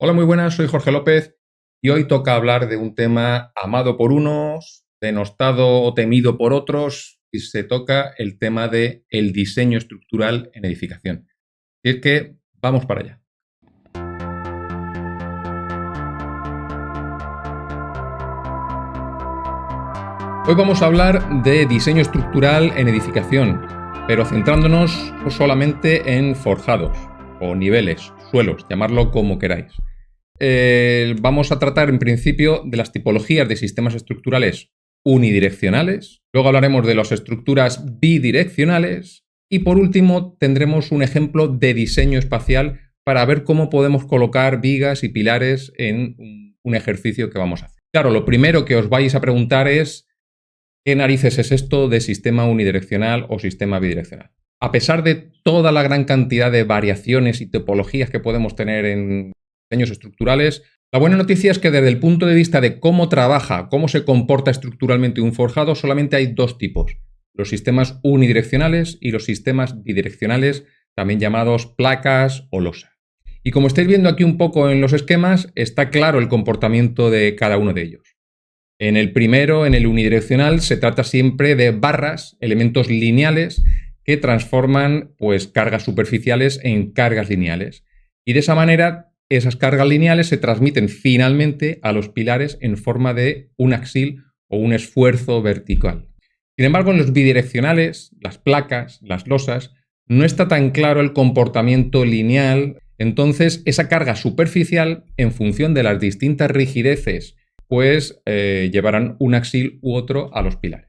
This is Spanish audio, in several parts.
Hola, muy buenas, soy Jorge López y hoy toca hablar de un tema amado por unos, denostado o temido por otros, y se toca el tema de el diseño estructural en edificación. Y es que vamos para allá. Hoy vamos a hablar de diseño estructural en edificación, pero centrándonos no solamente en forjados o niveles, suelos, llamarlo como queráis. Vamos a tratar en principio de las tipologías de sistemas estructurales unidireccionales, luego hablaremos de las estructuras bidireccionales y por último tendremos un ejemplo de diseño espacial para ver cómo podemos colocar vigas y pilares en un ejercicio que vamos a hacer. Claro, lo primero que os vais a preguntar es ¿qué narices es esto de sistema unidireccional o sistema bidireccional? A pesar de toda la gran cantidad de variaciones y topologías que podemos tener en diseños estructurales, la buena noticia es que desde el punto de vista de cómo trabaja, cómo se comporta estructuralmente un forjado, solamente hay dos tipos: los sistemas unidireccionales y los sistemas bidireccionales, también llamados placas o losas. Y como estáis viendo aquí un poco en los esquemas, está claro el comportamiento de cada uno de ellos. En el primero, en el unidireccional, se trata siempre de barras, elementos lineales que transforman cargas superficiales en cargas lineales. Y de esa manera, esas cargas lineales se transmiten finalmente a los pilares en forma de un axil o un esfuerzo vertical. Sin embargo, en los bidireccionales, las placas, las losas, no está tan claro el comportamiento lineal. Entonces, esa carga superficial, en función de las distintas rigideces, llevarán un axil u otro a los pilares.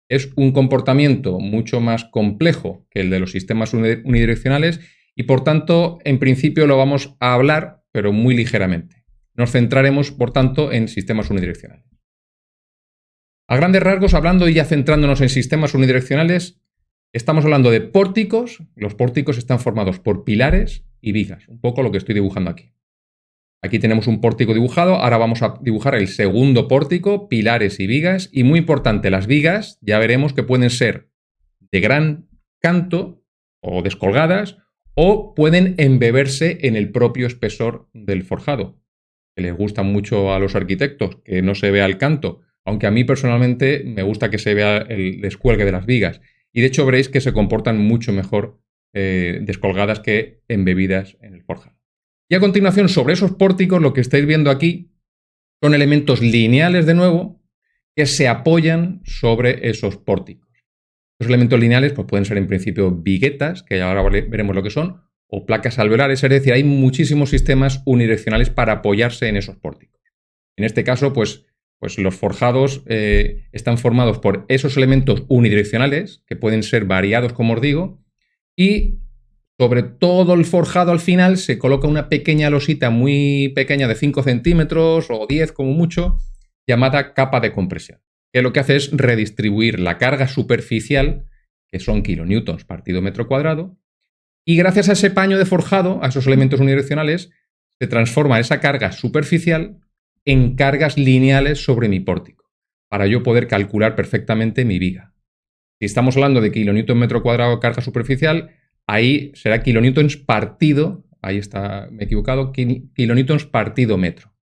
Es un comportamiento mucho más complejo que el de los sistemas unidireccionales y, por tanto, en principio lo vamos a hablar, pero muy ligeramente. Nos centraremos, por tanto, en sistemas unidireccionales. A grandes rasgos, hablando y ya centrándonos en sistemas unidireccionales, estamos hablando de pórticos. Los pórticos están formados por pilares y vigas, un poco lo que estoy dibujando aquí. Aquí tenemos un pórtico dibujado, ahora vamos a dibujar el segundo pórtico, pilares y vigas, y muy importante, las vigas ya veremos que pueden ser de gran canto o descolgadas o pueden embeberse en el propio espesor del forjado, que les gusta mucho a los arquitectos que no se vea el canto, aunque a mí personalmente me gusta que se vea el descuelgue de las vigas, y de hecho veréis que se comportan mucho mejor descolgadas que embebidas en el forjado. Y a continuación, sobre esos pórticos, lo que estáis viendo aquí son elementos lineales de nuevo que se apoyan sobre esos pórticos. Los elementos lineales pueden ser en principio viguetas, que ahora veremos lo que son, o placas alveolares, es decir, hay muchísimos sistemas unidireccionales para apoyarse en esos pórticos. En este caso, los forjados están formados por esos elementos unidireccionales, que pueden ser variados, como os digo, y sobre todo el forjado al final se coloca una pequeña losita muy pequeña de 5 centímetros o 10 como mucho, llamada capa de compresión, que lo que hace es redistribuir la carga superficial, que son kilonewtons partido metro cuadrado, y gracias a ese paño de forjado, a esos elementos unidireccionales, se transforma esa carga superficial en cargas lineales sobre mi pórtico, para yo poder calcular perfectamente mi viga. Si estamos hablando de kilonewton metro cuadrado de carga superficial, ahí será kilonewtons partido, ahí está, me he equivocado, kilonewtons partido metro.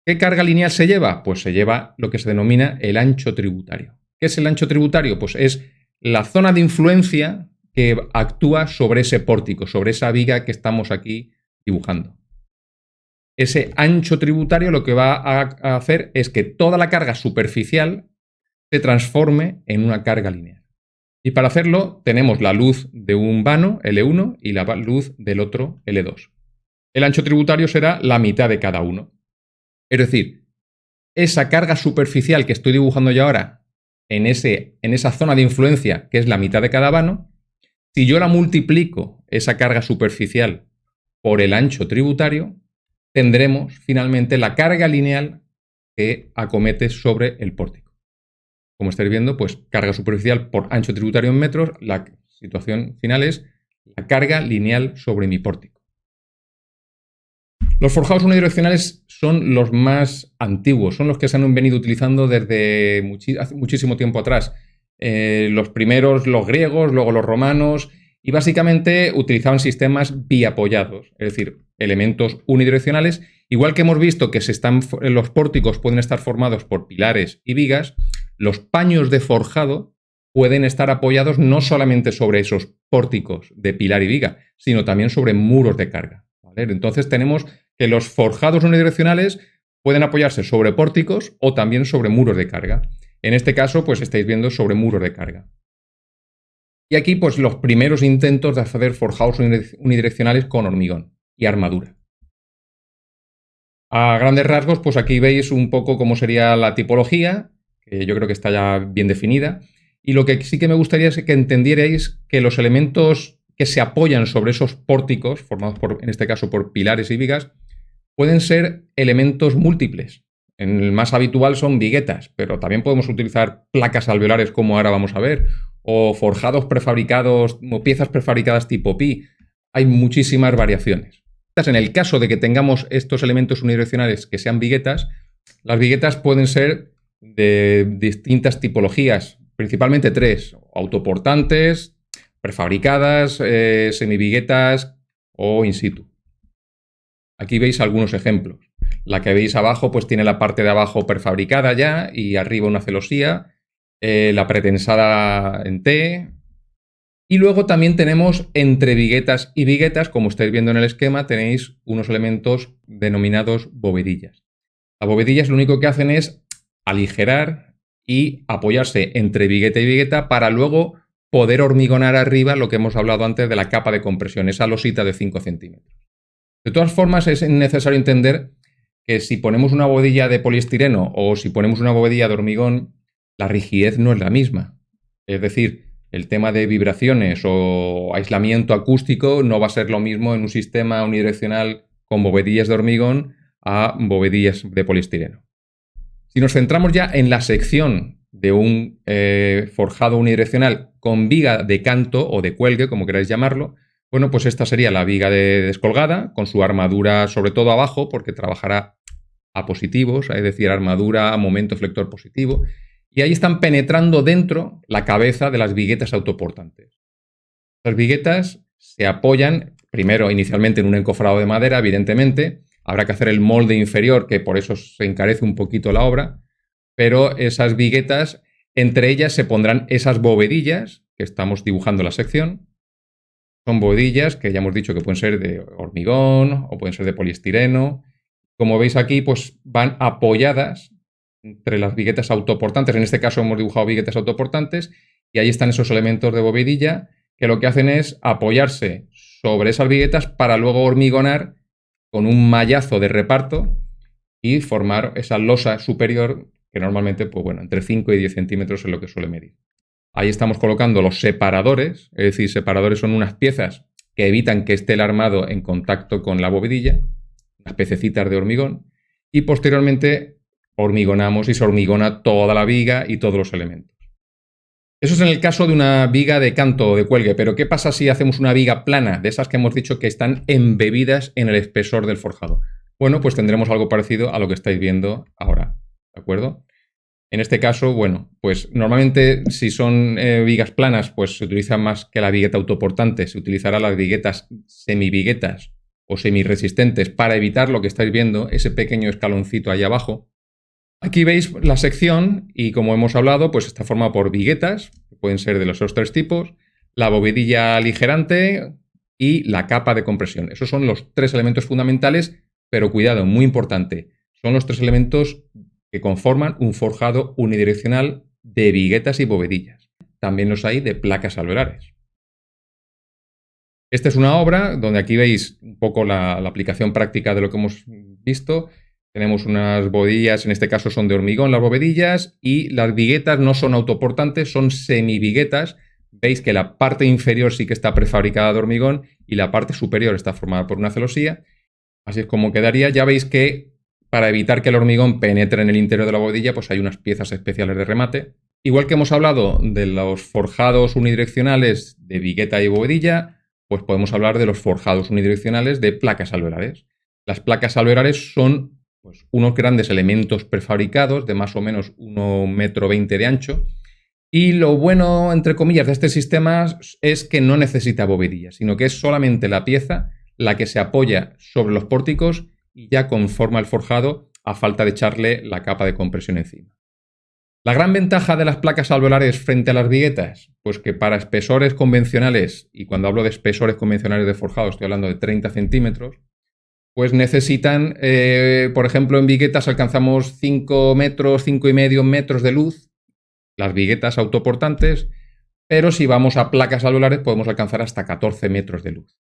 ¿Qué carga lineal se lleva? Pues se lleva lo que se denomina el ancho tributario. ¿Qué es el ancho tributario? Pues es la zona de influencia que actúa sobre ese pórtico, sobre esa viga que estamos aquí dibujando. Ese ancho tributario lo que va a hacer es que toda la carga superficial se transforme en una carga lineal. Y para hacerlo tenemos la luz de un vano, L1, y la luz del otro, L2. El ancho tributario será la mitad de cada uno. Es decir, esa carga superficial que estoy dibujando yo ahora en esa zona de influencia, que es la mitad de cada vano, si yo la multiplico, esa carga superficial, por el ancho tributario, tendremos finalmente la carga lineal que acomete sobre el pórtico. Como estáis viendo, carga superficial por ancho tributario en metros, la situación final es la carga lineal sobre mi pórtico. Los forjados unidireccionales son los más antiguos, son los que se han venido utilizando desde hace muchísimo tiempo atrás. Los primeros, los griegos, luego los romanos, Y básicamente utilizaban sistemas biapoyados, es decir, elementos unidireccionales. Igual que hemos visto que los pórticos pueden estar formados por pilares y vigas, los paños de forjado pueden estar apoyados no solamente sobre esos pórticos de pilar y viga, sino también sobre muros de carga, ¿vale? Entonces tenemos que los forjados unidireccionales pueden apoyarse sobre pórticos o también sobre muros de carga. En este caso, pues estáis viendo sobre muros de carga. Y aquí, pues los primeros intentos de hacer forjados unidireccionales con hormigón y armadura. A grandes rasgos, pues aquí veis un poco cómo sería la tipología, que yo creo que está ya bien definida. Y lo que sí que me gustaría es que entendierais que los elementos que se apoyan sobre esos pórticos, formados en este caso por pilares y vigas, pueden ser elementos múltiples. En el más habitual son viguetas, pero también podemos utilizar placas alveolares como ahora vamos a ver, o forjados prefabricados o piezas prefabricadas tipo pi. Hay muchísimas variaciones. En el caso de que tengamos estos elementos unidireccionales que sean viguetas, las viguetas pueden ser de distintas tipologías, principalmente tres: autoportantes, prefabricadas, semiviguetas o in situ. Aquí veis algunos ejemplos. La que veis abajo pues tiene la parte de abajo prefabricada ya y arriba una celosía, la pretensada en T. Y luego también tenemos entre viguetas y viguetas, como estáis viendo en el esquema, tenéis unos elementos denominados bovedillas. Las bovedillas lo único que hacen es aligerar y apoyarse entre vigueta y vigueta para luego poder hormigonar arriba lo que hemos hablado antes de la capa de compresión, esa losita de 5 centímetros. De todas formas, es necesario entender que si ponemos una bovedilla de poliestireno o si ponemos una bovedilla de hormigón, la rigidez no es la misma. Es decir, el tema de vibraciones o aislamiento acústico no va a ser lo mismo en un sistema unidireccional con bovedillas de hormigón a bovedillas de poliestireno. Si nos centramos ya en la sección de un forjado unidireccional con viga de canto o de cuelgue, como queráis llamarlo, bueno, pues esta sería la viga descolgada, con su armadura sobre todo abajo, porque trabajará a positivos, es decir, armadura a momento flector positivo, y ahí están penetrando dentro la cabeza de las viguetas autoportantes. Las viguetas se apoyan, primero, inicialmente en un encofrado de madera, evidentemente. Habrá que hacer el molde inferior, que por eso se encarece un poquito la obra, pero esas viguetas, entre ellas se pondrán esas bovedillas, que estamos dibujando en la sección. Son bovedillas que ya hemos dicho que pueden ser de hormigón o pueden ser de poliestireno. Como veis aquí, pues van apoyadas entre las viguetas autoportantes. En este caso hemos dibujado viguetas autoportantes y ahí están esos elementos de bovedilla que lo que hacen es apoyarse sobre esas viguetas para luego hormigonar con un mallazo de reparto y formar esa losa superior que normalmente, pues bueno, entre 5 y 10 centímetros es lo que suele medir. Ahí estamos colocando los separadores, es decir, separadores son unas piezas que evitan que esté el armado en contacto con la bovedilla, unas pececitas de hormigón, y posteriormente hormigonamos y se hormigona toda la viga y todos los elementos. Eso es en el caso de una viga de canto o de cuelgue, pero ¿qué pasa si hacemos una viga plana, de esas que hemos dicho que están embebidas en el espesor del forjado? Bueno, pues tendremos algo parecido a lo que estáis viendo ahora, ¿de acuerdo? En este caso, bueno, pues normalmente si son vigas planas, pues se utiliza más que la vigueta autoportante, se utilizará las viguetas semiviguetas o semiresistentes para evitar lo que estáis viendo, ese pequeño escaloncito ahí abajo. Aquí veis la sección y como hemos hablado, pues está formada por viguetas, que pueden ser de los tres tipos, la bovedilla aligerante y la capa de compresión. Esos son los tres elementos fundamentales, pero cuidado, muy importante, son los tres elementos que conforman un forjado unidireccional de viguetas y bovedillas. También los hay de placas alveolares. Esta es una obra donde aquí veis un poco la aplicación práctica de lo que hemos visto. Tenemos unas bovedillas, en este caso son de hormigón las bovedillas, y las viguetas no son autoportantes, son semiviguetas. Veis que la parte inferior sí que está prefabricada de hormigón y la parte superior está formada por una celosía. Así es como quedaría. Ya veis que para evitar que el hormigón penetre en el interior de la bovedilla, pues hay unas piezas especiales de remate. Igual que hemos hablado de los forjados unidireccionales de vigueta y bovedilla, pues podemos hablar de los forjados unidireccionales de placas alveolares. Las placas alveolares son pues unos grandes elementos prefabricados de más o menos 1,20 m de ancho Y lo bueno, entre comillas, de este sistema es que no necesita bovedilla, sino que es solamente la pieza la que se apoya sobre los pórticos y ya conforma el forjado a falta de echarle la capa de compresión encima. La gran ventaja de las placas alveolares frente a las viguetas, pues que para espesores convencionales, y cuando hablo de espesores convencionales de forjado estoy hablando de 30 centímetros, pues necesitan, por ejemplo, en viguetas alcanzamos 5 metros, 5,5 metros de luz, las viguetas autoportantes, pero si vamos a placas alveolares podemos alcanzar hasta 14 metros de luz.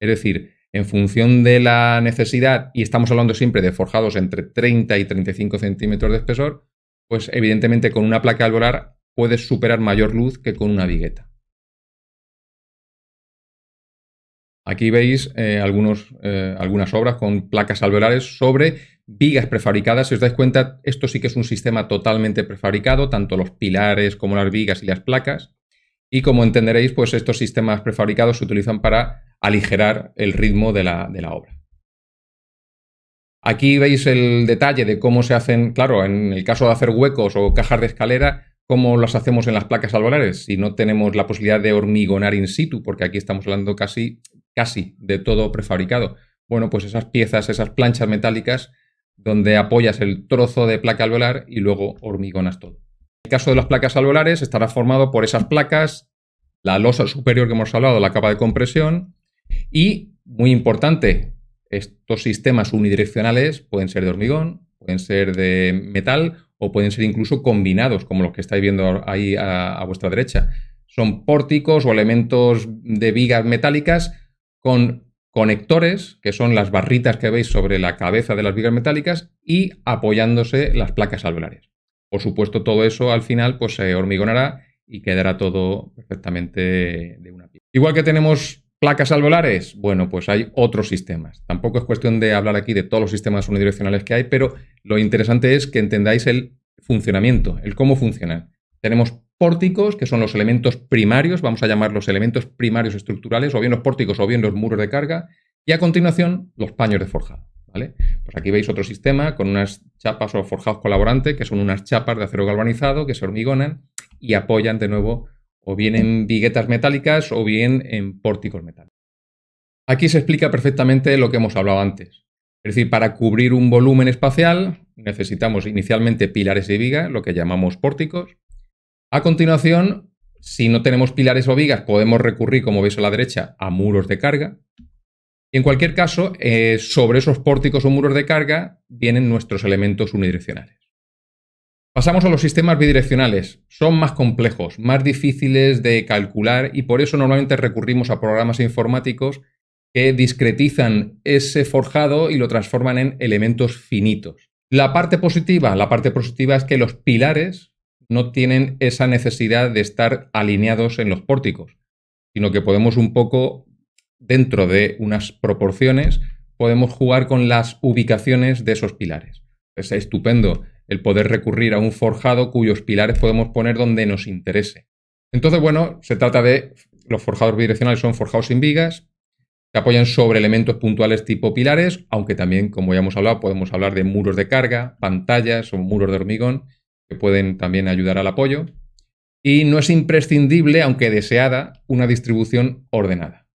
Es decir, en función de la necesidad, y estamos hablando siempre de forjados entre 30 y 35 centímetros de espesor, pues evidentemente con una placa alveolar puedes superar mayor luz que con una vigueta. Aquí veis algunas obras con placas alveolares sobre vigas prefabricadas. Si os dais cuenta, esto sí que es un sistema totalmente prefabricado, tanto los pilares como las vigas y las placas. Y como entenderéis, pues estos sistemas prefabricados se utilizan para aligerar el ritmo de la obra. Aquí veis el detalle de cómo se hacen, claro, en el caso de hacer huecos o cajas de escalera, cómo las hacemos en las placas alveolares si no tenemos la posibilidad de hormigonar in situ, porque aquí estamos hablando casi de todo prefabricado. Bueno, pues esas piezas, esas planchas metálicas donde apoyas el trozo de placa alveolar y luego hormigonas todo. En el caso de las placas alveolares estará formado por esas placas, la losa superior que hemos hablado, la capa de compresión y, muy importante, estos sistemas unidireccionales pueden ser de hormigón, pueden ser de metal o pueden ser incluso combinados, como los que estáis viendo ahí a vuestra derecha. Son pórticos o elementos de vigas metálicas con conectores, que son las barritas que veis sobre la cabeza de las vigas metálicas, y apoyándose las placas alveolares. Por supuesto, todo eso al final pues, se hormigonará y quedará todo perfectamente de una pieza. Igual que tenemos placas alveolares, bueno, pues hay otros sistemas. Tampoco es cuestión de hablar aquí de todos los sistemas unidireccionales que hay, pero lo interesante es que entendáis el funcionamiento, el cómo funcionan. Tenemos pórticos, que son los elementos primarios, vamos a llamarlos elementos primarios estructurales, o bien los pórticos o bien los muros de carga, y a continuación los paños de forjado, ¿vale? Pues aquí veis otro sistema con unas chapas o forjados colaborantes, que son unas chapas de acero galvanizado que se hormigonan y apoyan de nuevo o bien en viguetas metálicas o bien en pórticos metálicos. Aquí se explica perfectamente lo que hemos hablado antes. Es decir, para cubrir un volumen espacial necesitamos inicialmente pilares y vigas, lo que llamamos pórticos. A continuación, si no tenemos pilares o vigas, podemos recurrir, como veis a la derecha, a muros de carga. Y en cualquier caso, sobre esos pórticos o muros de carga vienen nuestros elementos unidireccionales. Pasamos a los sistemas bidireccionales. Son más complejos, más difíciles de calcular y por eso normalmente recurrimos a programas informáticos que discretizan ese forjado y lo transforman en elementos finitos. La parte positiva es que los pilares no tienen esa necesidad de estar alineados en los pórticos, sino que podemos un poco, dentro de unas proporciones, podemos jugar con las ubicaciones de esos pilares. Es estupendo el poder recurrir a un forjado cuyos pilares podemos poner donde nos interese. Entonces, bueno, se trata de, los forjados bidireccionales son forjados sin vigas, que apoyan sobre elementos puntuales tipo pilares, aunque también, como ya hemos hablado, podemos hablar de muros de carga, pantallas o muros de hormigón, que pueden también ayudar al apoyo. Y no es imprescindible, aunque deseada, una distribución ordenada.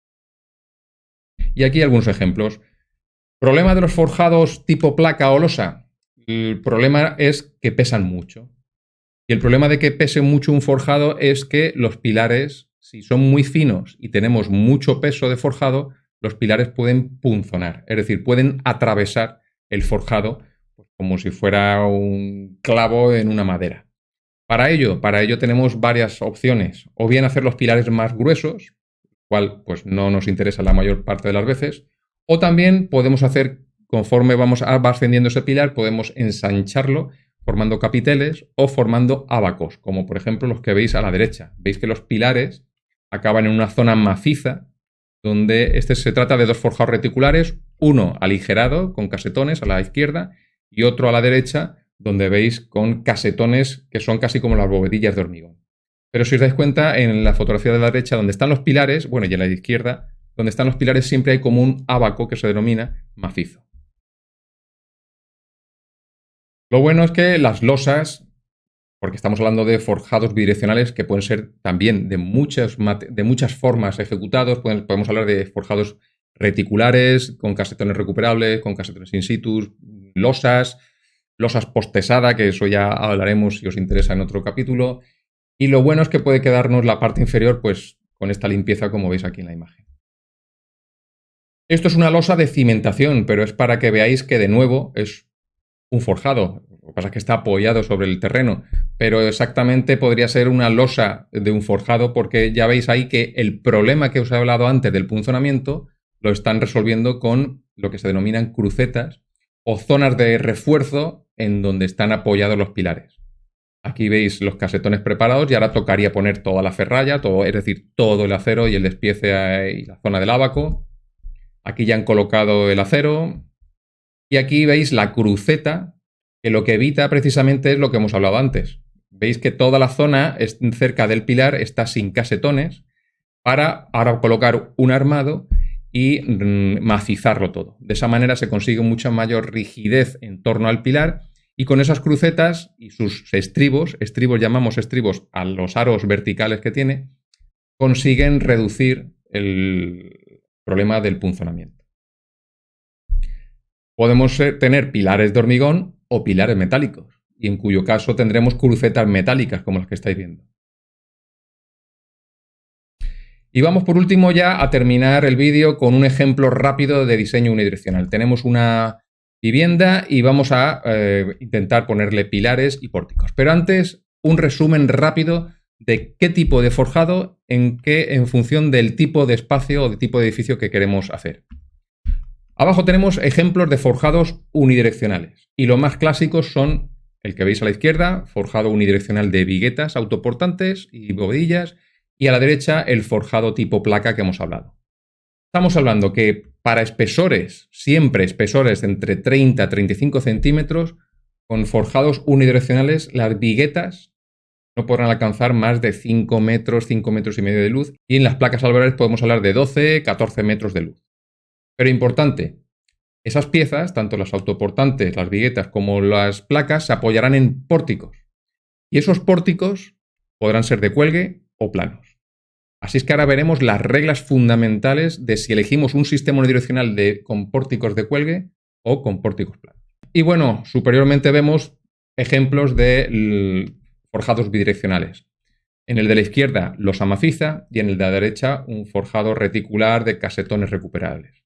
Y aquí algunos ejemplos. ¿Problema de los forjados tipo placa o losa? El problema es que pesan mucho. Y el problema de que pese mucho un forjado es que los pilares, si son muy finos y tenemos mucho peso de forjado, los pilares pueden punzonar, es decir, pueden atravesar el forjado como si fuera un clavo en una madera. Para ello tenemos varias opciones. O bien hacer los pilares más gruesos, cual pues no nos interesa la mayor parte de las veces, o también podemos hacer, conforme va ascendiendo ese pilar, podemos ensancharlo formando capiteles o formando ábacos, como por ejemplo los que veis a la derecha. Veis que los pilares acaban en una zona maciza, donde se trata de dos forjados reticulares, uno aligerado con casetones a la izquierda y otro a la derecha, donde veis con casetones que son casi como las bovedillas de hormigón. Pero si os dais cuenta, en la fotografía de la derecha, donde están los pilares, bueno, y en la izquierda, donde están los pilares siempre hay como un ábaco que se denomina macizo. Lo bueno es que las losas porque estamos hablando de forjados bidireccionales que pueden ser también de muchas formas ejecutados. Podemos hablar de forjados reticulares, con casetones recuperables, con casetones in situ, losas post-pesada, que eso ya hablaremos si os interesa en otro capítulo. Y lo bueno es que puede quedarnos la parte inferior pues con esta limpieza, como veis aquí en la imagen. Esto es una losa de cimentación, pero es para que veáis que de nuevo es un forjado. Lo que pasa es que está apoyado sobre el terreno, pero exactamente podría ser una losa de un forjado, porque ya veis ahí que el problema que os he hablado antes del punzonamiento lo están resolviendo con lo que se denominan crucetas o zonas de refuerzo en donde están apoyados los pilares. Aquí veis los casetones preparados y ahora tocaría poner toda la ferralla, es decir, todo el acero y el despiece y la zona del ábaco. Aquí ya han colocado el acero. Y aquí veis la cruceta, que lo que evita precisamente es lo que hemos hablado antes. Veis que toda la zona cerca del pilar está sin casetones para ahora colocar un armado y macizarlo todo. De esa manera se consigue mucha mayor rigidez en torno al pilar y con esas crucetas y sus estribos llamamos estribos a los aros verticales que tiene, consiguen reducir el problema del punzonamiento. Podemos tener pilares de hormigón o pilares metálicos, y en cuyo caso tendremos crucetas metálicas como las que estáis viendo. Y vamos por último ya a terminar el vídeo con un ejemplo rápido de diseño unidireccional. Tenemos una vivienda y vamos a intentar ponerle pilares y pórticos. Pero antes, un resumen rápido de qué tipo de forjado en función del tipo de espacio o de tipo de edificio que queremos hacer. Abajo tenemos ejemplos de forjados unidireccionales y los más clásicos son el que veis a la izquierda, forjado unidireccional de viguetas autoportantes y bovedillas, y a la derecha el forjado tipo placa que hemos hablado. Estamos hablando que para espesores, siempre espesores entre 30 a 35 centímetros, con forjados unidireccionales las viguetas no podrán alcanzar más de 5 metros, 5 metros y medio de luz, y en las placas alveolares podemos hablar de 12, 14 metros de luz. Pero importante, esas piezas, tanto las autoportantes, las viguetas como las placas, se apoyarán en pórticos. Y esos pórticos podrán ser de cuelgue o planos. Así es que ahora veremos las reglas fundamentales de si elegimos un sistema unidireccional con pórticos de cuelgue o con pórticos planos. Y bueno, superiormente vemos ejemplos de forjados bidireccionales. En el de la izquierda los amaciza y en el de la derecha un forjado reticular de casetones recuperables.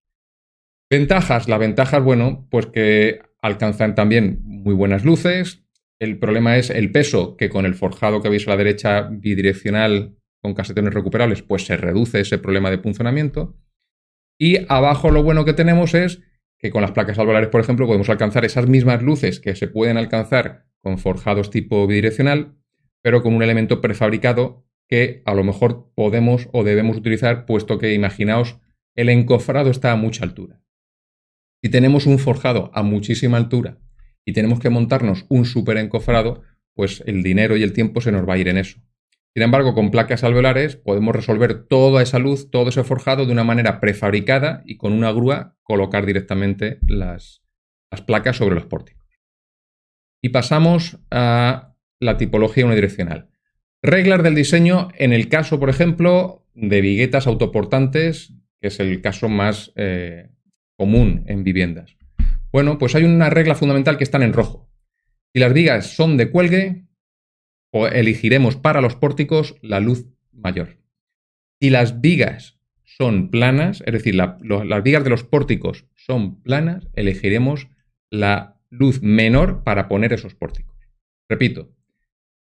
Ventajas. La ventaja es, bueno, pues que alcanzan también muy buenas luces. El problema es el peso, que con el forjado que veis a la derecha bidireccional con casetones recuperables, pues se reduce ese problema de punzonamiento. Y abajo lo bueno que tenemos es que con las placas alveolares, por ejemplo, podemos alcanzar esas mismas luces que se pueden alcanzar con forjados tipo bidireccional, pero con un elemento prefabricado que a lo mejor podemos o debemos utilizar, puesto que, imaginaos, el encofrado está a mucha altura. Si tenemos un forjado a muchísima altura y tenemos que montarnos un súper encofrado, pues el dinero y el tiempo se nos va a ir en eso. Sin embargo, con placas alveolares podemos resolver toda esa luz, todo ese forjado de una manera prefabricada y con una grúa colocar directamente las placas sobre los pórticos. Y pasamos a la tipología unidireccional. Reglas del diseño en el caso, por ejemplo, de viguetas autoportantes, que es el caso más común en viviendas. Bueno, pues hay una regla fundamental que están en rojo. Si las vigas son de cuelgue, elegiremos para los pórticos la luz mayor. Si las vigas son planas, es decir, las vigas de los pórticos son planas, elegiremos la luz menor para poner esos pórticos. Repito,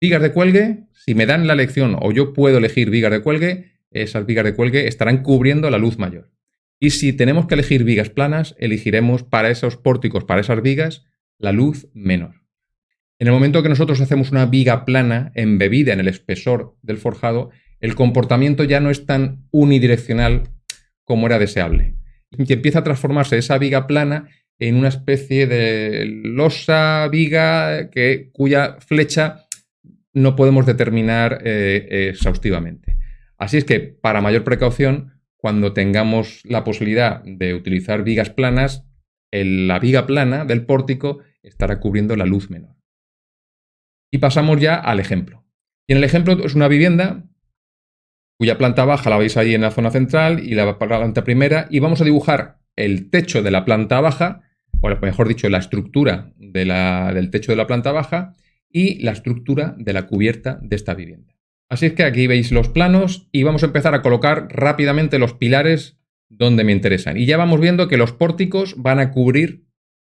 vigas de cuelgue, si me dan la elección o yo puedo elegir vigas de cuelgue, esas vigas de cuelgue estarán cubriendo la luz mayor. Y si tenemos que elegir vigas planas, elegiremos para esos pórticos, para esas vigas, la luz menor. En el momento que nosotros hacemos una viga plana embebida en el espesor del forjado, el comportamiento ya no es tan unidireccional como era deseable. Y empieza a transformarse esa viga plana en una especie de losa viga cuya flecha no podemos determinar exhaustivamente. Así es que, para mayor precaución, cuando tengamos la posibilidad de utilizar vigas planas, la viga plana del pórtico estará cubriendo la luz menor. Y pasamos ya al ejemplo. Y en el ejemplo es una vivienda cuya planta baja la veis ahí en la zona central y la planta primera, y vamos a dibujar el techo de la planta baja, o mejor dicho, la estructura del techo de la planta baja y la estructura de la cubierta de esta vivienda. Así es que aquí veis los planos y vamos a empezar a colocar rápidamente los pilares donde me interesan. Y ya vamos viendo que los pórticos van a cubrir,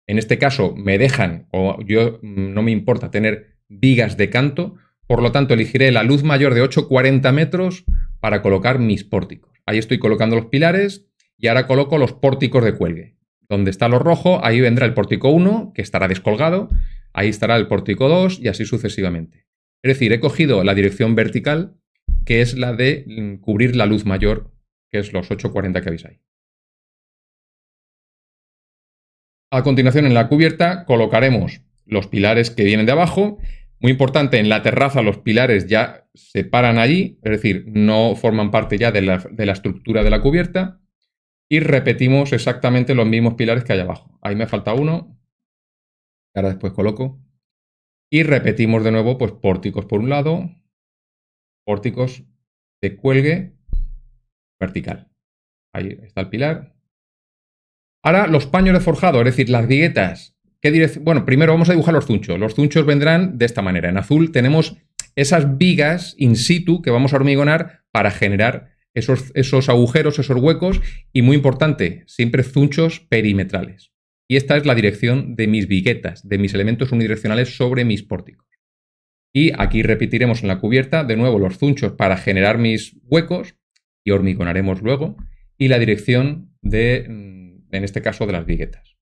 en este caso me dejan, o yo no me importa tener vigas de canto, por lo tanto elegiré la luz mayor de 8,40 metros para colocar mis pórticos. Ahí estoy colocando los pilares y ahora coloco los pórticos de cuelgue. Donde está lo rojo, ahí vendrá el pórtico 1, que estará descolgado, ahí estará el pórtico 2 y así sucesivamente. Es decir, he cogido la dirección vertical, que es la de cubrir la luz mayor, que es los 8,40 que veis ahí. A continuación, en la cubierta colocaremos los pilares que vienen de abajo. Muy importante, en la terraza los pilares ya se paran allí, es decir, no forman parte ya de la estructura de la cubierta. Y repetimos exactamente los mismos pilares que hay abajo. Ahí me falta uno. Ahora después coloco. Y repetimos de nuevo, pues pórticos por un lado, pórticos de cuelgue vertical. Ahí está el pilar. Ahora los paños de forjado, es decir, las viguetas. Bueno, primero vamos a dibujar los zunchos. Los zunchos vendrán de esta manera. En azul tenemos esas vigas in situ que vamos a hormigonar para generar esos agujeros, esos huecos. Y muy importante, siempre zunchos perimetrales. Y esta es la dirección de mis viguetas, de mis elementos unidireccionales sobre mis pórticos. Y aquí repetiremos en la cubierta de nuevo los zunchos para generar mis huecos y hormigonaremos luego. Y la dirección en este caso, de las viguetas.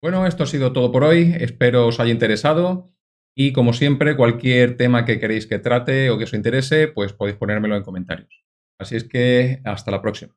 Bueno, esto ha sido todo por hoy. Espero os haya interesado. Y como siempre, cualquier tema que queréis que trate o que os interese, pues podéis ponérmelo en comentarios. Así es que hasta la próxima.